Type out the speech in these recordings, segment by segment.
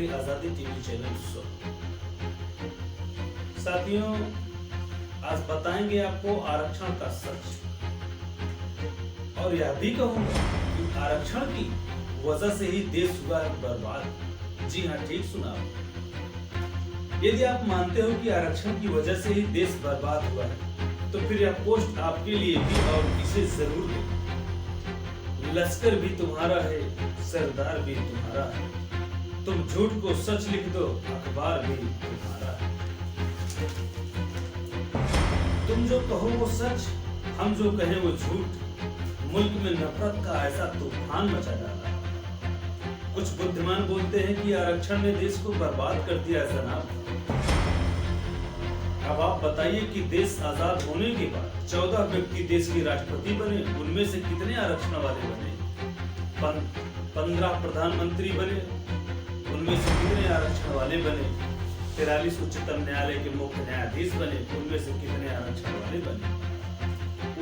आपके आजादी TV channel show. साथियों, आज बताएंगे आपको आरक्षण का सच, और यह भी कहूंगा कि आरक्षण की वजह से ही देश हुआ है बर्बाद। जी हाँ, ठीक सुना। यदि आप मानते हो कि आरक्षण की वजह से ही देश बर्बाद हुआ है, तो फिर यह पोस्ट आपके लिए भी और इसे जरूर दें। लश्कर भी तुम्हारा है, सरदार भी तुम्हारा है, तुम झूठ को सच लिख दो, अखबार भी तुम्हारा है। तुम जो कहो वो सच, हम जो कहें वो झूठ, मुल्क में नफरत का ऐसा तूफान मचा डाला। कुछ बुद्धिमान बोलते हैं कि आरक्षण ने देश को बर्बाद कर दिया जनाब। अब आप बताइए कि देश आजाद होने के बाद 14 व्यक्ति देश के राष्ट्रपति बने, उनमें से कितने आरक्षण वाले बने? 15 प्रधानमंत्री बने, उनमें से कितने आरक्षण वाले बने? 43 उच्चतम न्यायालय के मुख्य न्यायाधीश बने, उनमें से कितने आरक्षण वाले बने?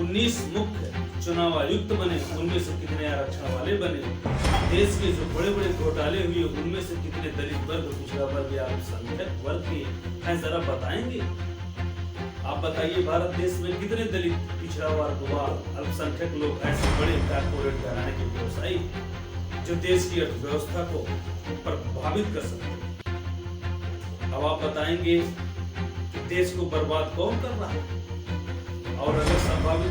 19 मुख्य चुनाव आयुक्त बने, उनमें से कितने आरक्षण वाले बने? देश के जो बड़े बड़े घोटाले हुए, उनमें से कितने दलित वर्ग, पिछड़ा वर्ग या अल्पसंख्यक वर्ग के हैं, जरा बताएंगे? आप बताइए, भारत देश में कितने दलित, पिछड़ा वर्ग व अल्पसंख्यक लोग ऐसे बड़े कारपोरेट घराने के व्यवसायी जो देश की अर्थव्यवस्था को प्रभावित कर सकते हैं? अब आप बताएंगे कि देश को बर्बाद कौन कर रहा है? और अगर संभावित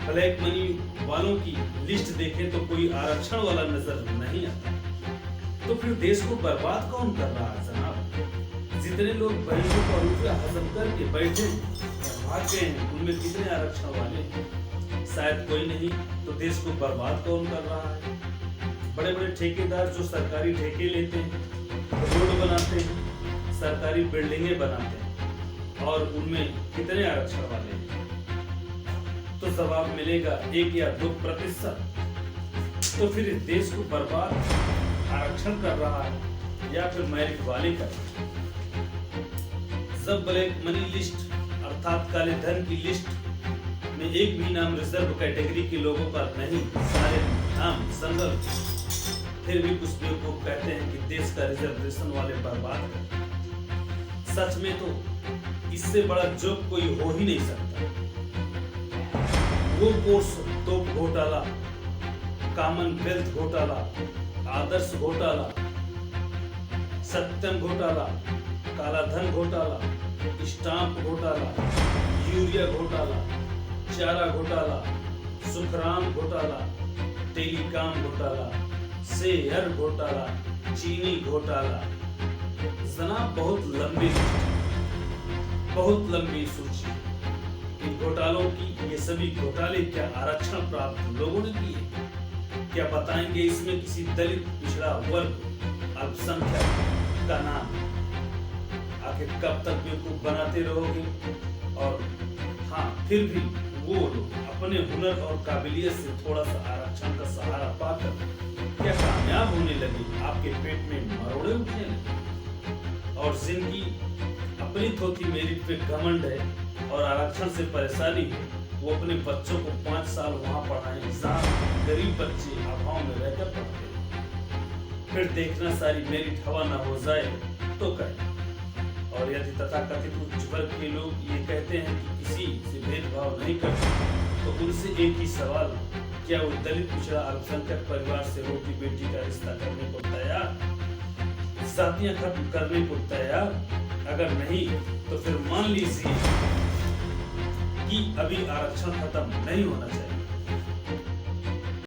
ब्लैक मनी वालों की लिस्ट देखें तो कोई आरक्षण वाला नजर नहीं आता। तो फिर देश को बर्बाद कौन कर रहा है जनाब? जितने लोग बैंकों का रुपया हजम करके बैठे भाग गए हैं, उनमें कितने आरक्षण वाले हैं? शायद कोई नहीं। तो देश को बर्बाद कौन कर रहा है? बड़े बड़े ठेकेदार जो सरकारी ठेके लेते हैं, रोड बनाते हैं, सरकारी बिल्डिंगें बनाते हैं, और उनमें कितने आरक्षण वाले हैं? तो जवाब मिलेगा 1 या 2%। तो फिर इस देश को बर्बाद आरक्षण कर रहा है या फिर मेरिट वाले कर रहा है? जब ब्लैक मनी लिस्ट अर्थात काले धन की लिस्ट में एक भी नाम रिजर्व कैटेगरी के लोगों का नहीं, सारे नाम संगल, फिर भी कुछ बेवकूफ कहते हैं कि देश का रिजर्वेशन वाले बर्बाद कर। सच में तो इससे बड़ा जोक कोई हो ही नहीं सकता। वो कोर्स तोप घोटाला, कॉमनवेल्थ घोटाला, आदर्श घोटाला, सत्यम घोटाला, काला धन घोटाला, स्टाम्प घोटाला, यूरिया घोटाला, चारा घोटाला, सुखराम घोटाला, टेलीकॉम घोटाला, शेयर घोटाला, चीनी घोटाला, जनाब बहुत लंबी सूची। इन घोटालों की, ये सभी घोटाले क्या आरक्षण प्राप्त लोगों ने किए? क्या बताएंगे इसमें किसी दलित, पिछड़ा वर्ग, अल्पसंख्यक का नाम? आखिर कब तक बेवकूफ बनाते रहोगे? और हाँ, फिर भी वो लोग अपने हुनर और काबिलियत से थोड़ा सा आरक्षण का सहारा पाकर क्या कामयाब होने लगे? आपके पेट में मरोड़े उठने लगे? और जिनकी अपनी थोथी मेरिट पे घमंड है और आरक्षण से परेशानी है, वो अपने बच्चों को 5 साल वहां पढ़ाएं जहां गरीब बच्चे अभाव में रहकर पढ़ते हैं। फिर देखना सारी मेरिट हवा ना हो जाए तो करें। और यदि तथाकथित उच्च वर्ग के लोग ये कहते हैं कि किसी से भेदभाव नहीं करते, तो उनसे एक ही सवाल, क्या वो दलित, पिछड़ा, अल्पसंख्यक परिवार से रोटी बेटी का रिश्ता करने को तैयार, जातियां खत्म करने को तैयार? अगर नहीं तो फिर मान लीजिए कि अभी आरक्षण खत्म नहीं होना चाहिए।